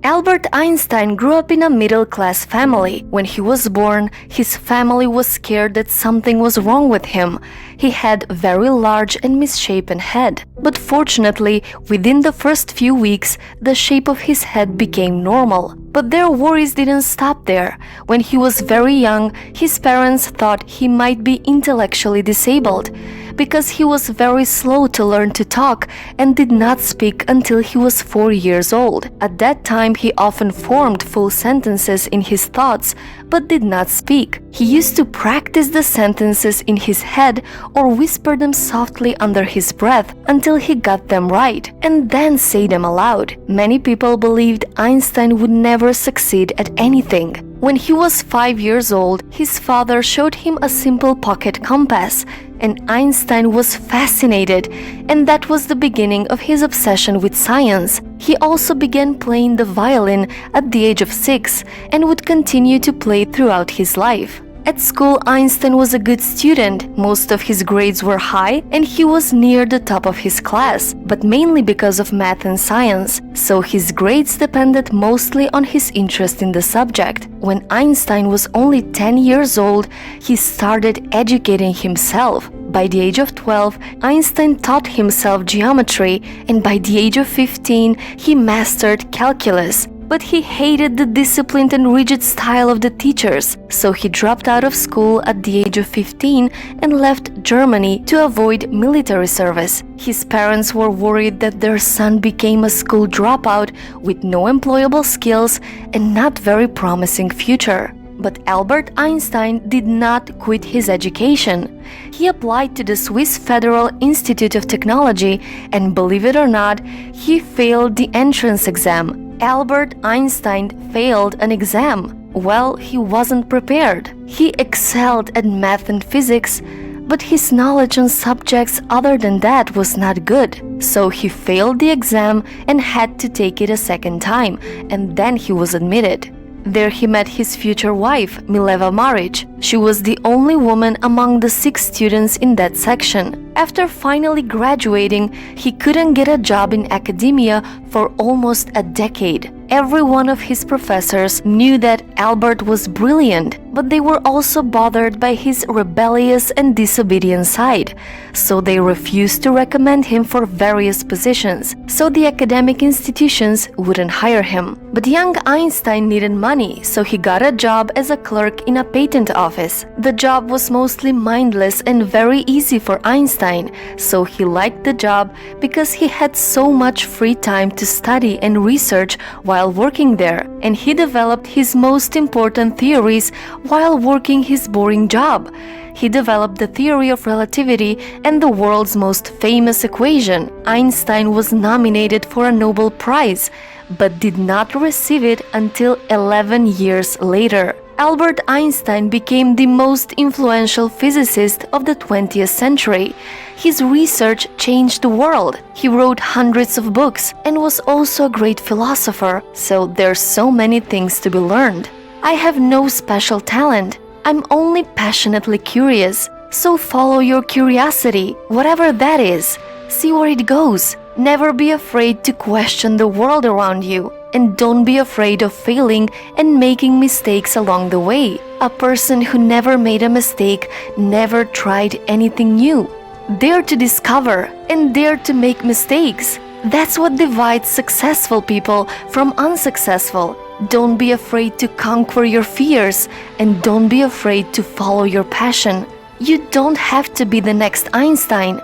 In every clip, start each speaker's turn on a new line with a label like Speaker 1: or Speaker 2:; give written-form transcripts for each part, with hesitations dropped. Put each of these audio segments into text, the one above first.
Speaker 1: Albert Einstein grew up in a middle-class family. When he was born, his family was scared that something was wrong with him. He had a very large and misshapen head. But fortunately, within the first few weeks, the shape of his head became normal. But their worries didn't stop there. When he was very young, his parents thought he might be intellectually disabled, because he was very slow to learn to talk and did not speak until he was 4 years old. At that time, he often formed full sentences in his thoughts, but did not speak. He used to practice the sentences in his head or whisper them softly under his breath until he got them right, and then say them aloud. Many people believed Einstein would never succeed at anything. When he was 5 years old, his father showed him a simple pocket compass, and Einstein was fascinated, and that was the beginning of his obsession with science. He also began playing the violin at the age of 6 and would continue to play throughout his life. At school, Einstein was a good student. Most of his grades were high and he was near the top of his class, but mainly because of math and science, so his grades depended mostly on his interest in the subject. When Einstein was only 10 years old, he started educating himself. By the age of 12, Einstein taught himself geometry, and by the age of 15, he mastered calculus. But he hated the disciplined and rigid style of the teachers, so he dropped out of school at the age of 15 and left Germany to avoid military service. His parents were worried that their son became a school dropout with no employable skills and not very promising future. But Albert Einstein did not quit his education. He applied to the Swiss Federal Institute of Technology, and believe it or not, he failed the entrance exam. Albert Einstein failed an exam. Well, he wasn't prepared. He excelled at math and physics, but his knowledge on subjects other than that was not good. So he failed the exam and had to take it a second time, and then he was admitted. There he met his future wife, Mileva Maric. She was the only woman among the 6 students in that section. After finally graduating, he couldn't get a job in academia for almost a decade. Every one of his professors knew that Albert was brilliant, but they were also bothered by his rebellious and disobedient side, so they refused to recommend him for various positions, so the academic institutions wouldn't hire him. But young Einstein needed money, so he got a job as a clerk in a patent office. The job was mostly mindless and very easy for Einstein, so he liked the job because he had so much free time to study and research while working there, and he developed his most important theories while working his boring job. He developed the theory of relativity and the world's most famous equation. Einstein was nominated for a Nobel Prize, but did not receive it until 11 years later. Albert Einstein became the most influential physicist of the 20th century. His research changed the world. He wrote hundreds of books and was also a great philosopher, so there's so many things to be learned. I have no special talent. I'm only passionately curious. So follow your curiosity, whatever that is. See where it goes. Never be afraid to question the world around you. And don't be afraid of failing and making mistakes along the way. A person who never made a mistake never tried anything new. Dare to discover and dare to make mistakes. That's what divides successful people from unsuccessful. Don't be afraid to conquer your fears, and don't be afraid to follow your passion. You don't have to be the next Einstein.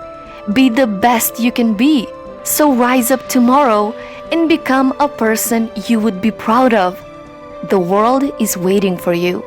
Speaker 1: Be the best you can be. So rise up tomorrow and become a person you would be proud of. The world is waiting for you.